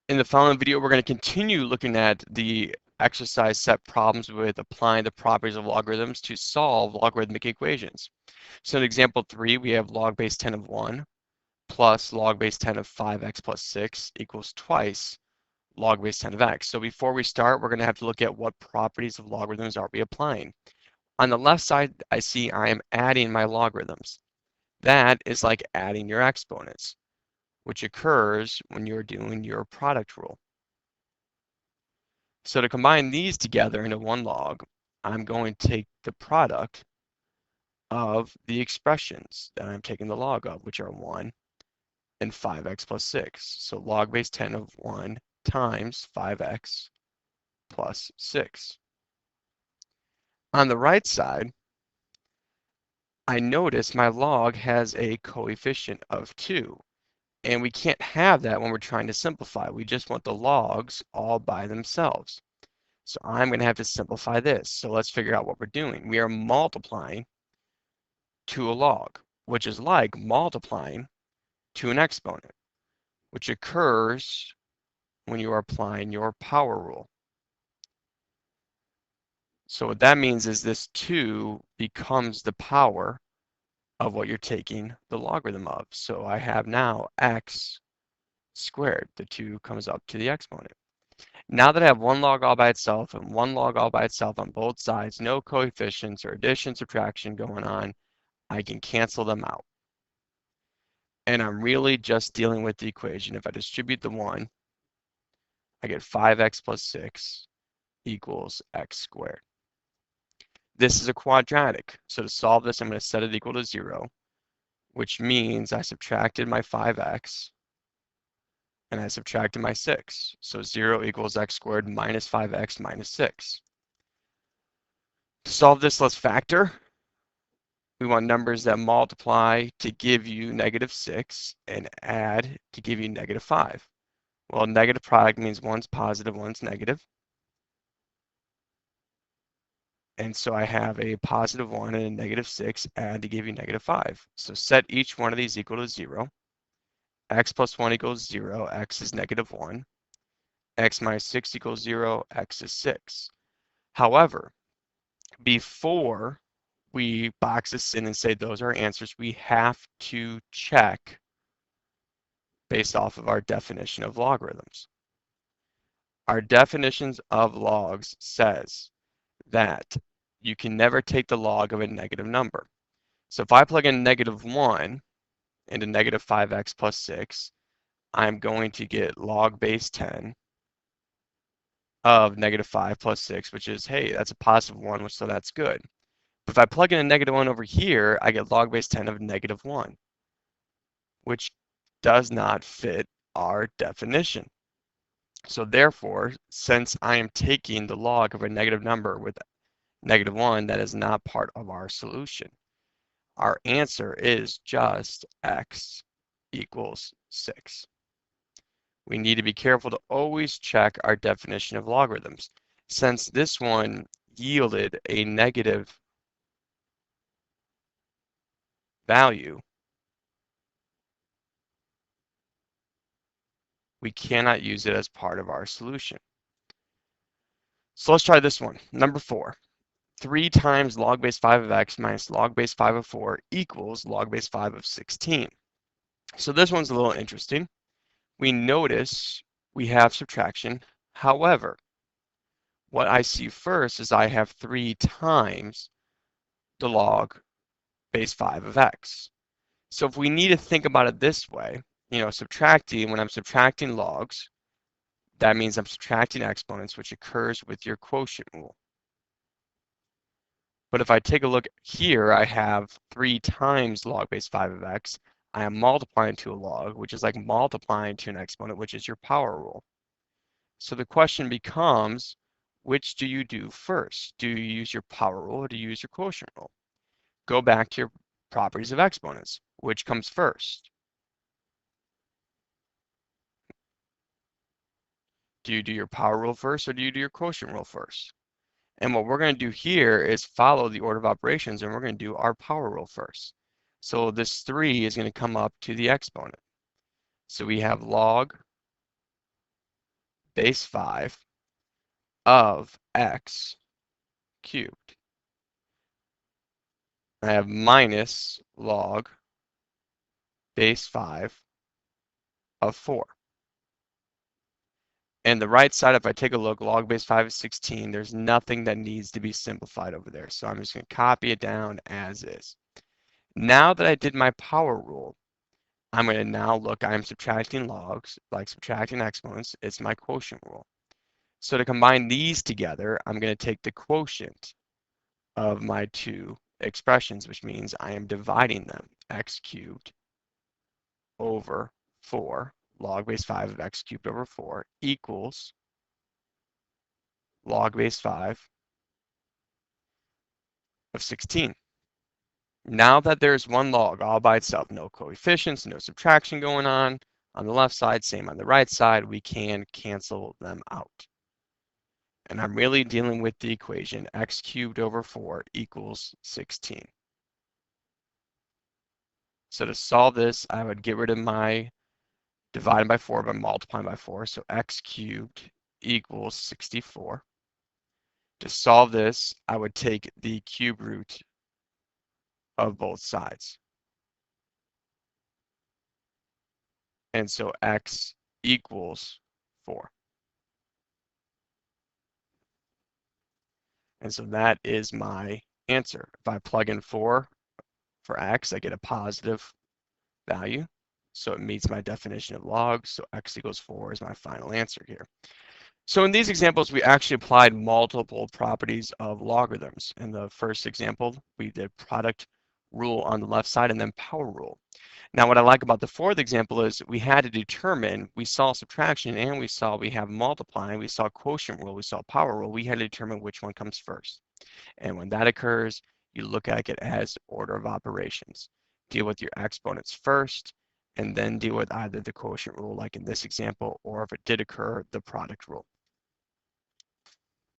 In the following video, we're going to continue looking at the exercise set problems with applying the properties of logarithms to solve logarithmic equations. So in example 3, we have log base 10 of 1 plus log base 10 of 5x plus 6 equals twice log base 10 of x. So before we start, we're going to have to look at what properties of logarithms are we applying. On the left side, I see I am adding my logarithms. That is like adding your exponents, which occurs when you're doing your product rule. So to combine these together into one log, I'm going to take the product of the expressions that I'm taking the log of, which are 1 and 5x plus 6. So log base 10 of 1 times 5x plus 6. On the right side, I notice my log has a coefficient of 2. And we can't have that when we're trying to simplify. We just want the logs all by themselves. So I'm going to have to simplify this. So let's figure out what we're doing. We are multiplying to a log, which is like multiplying to an exponent, which occurs when you are applying your power rule. So what that means is this 2 becomes the power of what you're taking the logarithm of. So I have now x squared. The 2 comes up to the exponent. Now that I have one log all by itself and one log all by itself on both sides, no coefficients or addition, subtraction going on, I can cancel them out. And I'm really just dealing with the equation. If I distribute the 1, I get 5x plus 6 equals x squared. This is a quadratic. So to solve this, I'm going to set it equal to 0, which means I subtracted my 5x and I subtracted my 6. So 0 equals x squared minus 5x minus 6. To solve this, let's factor. We want numbers that multiply to give you -6 and add to give you -5. Well, negative product means one's positive, one's negative. And so I have a positive 1 and a -6 add to give you -5. So set each one of these equal to 0. X plus 1 equals 0. X is -1. X minus 6 equals 0. X is 6. However, before we box this in and say those are answers, we have to check based off of our definition of logarithms. Our definitions of logs says that you can never take the log of a negative number. So if I plug in -1 into -5x plus 6, I'm going to get log base 10 of -5 plus 6, which is, hey, that's a positive 1, so that's good. But if I plug in a -1 over here, I get log base 10 of -1, which does not fit our definition. So therefore, since I am taking the log of a negative number with -1, that is not part of our solution. Our answer is just x equals 6. We need to be careful to always check our definition of logarithms. Since this one yielded a negative value, we cannot use it as part of our solution. So let's try this one. Number 4. 3 times log base 5 of x minus log base 5 of 4 equals log base 5 of 16. So this one's a little interesting. We notice we have subtraction. However, what I see first is I have 3 times the log base 5 of x. So if we need to think about it this way, subtracting, when I'm subtracting logs, that means I'm subtracting exponents, which occurs with your quotient rule. But if I take a look here, I have 3 times log base 5 of x. I am multiplying to a log, which is like multiplying to an exponent, which is your power rule. So the question becomes, which do you do first? Do you use your power rule or do you use your quotient rule? Go back to your properties of exponents. Which comes first? Do you do your power rule first or do you do your quotient rule first? And what we're going to do here is follow the order of operations, and we're going to do our power rule first. So this 3 is going to come up to the exponent. So we have log base 5 of x cubed. I have minus log base 5 of 4. And the right side, if I take a look, log base 5 is 16. There's nothing that needs to be simplified over there. So I'm just going to copy it down as is. Now that I did my power rule, I'm going to now look, I'm subtracting logs, like subtracting exponents. It's my quotient rule. So to combine these together, I'm going to take the quotient of my two expressions, which means I am dividing them. X cubed over 4, log base 5 of x cubed over 4 equals log base 5 of 16. Now that there's one log all by itself, no coefficients, no subtraction going on the left side, same on the right side, we can cancel them out. And I'm really dealing with the equation x cubed over 4 equals 16. So to solve this, I would get rid of my dividing by 4 by multiplying by 4. So x cubed equals 64. To solve this, I would take the cube root of both sides. And so x equals 4. And so that is my answer. If I plug in 4 for x, I get a positive value. So it meets my definition of logs. So x equals 4 is my final answer here. So in these examples, we actually applied multiple properties of logarithms. In the first example, we did product rule on the left side and then power rule. Now, what I like about the fourth example is we had to determine, we saw subtraction and we have multiplying, we saw quotient rule, we saw power rule. We had to determine which one comes first. And when that occurs, you look at it as order of operations. Deal with your exponents first, and then deal with either the quotient rule, like in this example, or if it did occur, the product rule.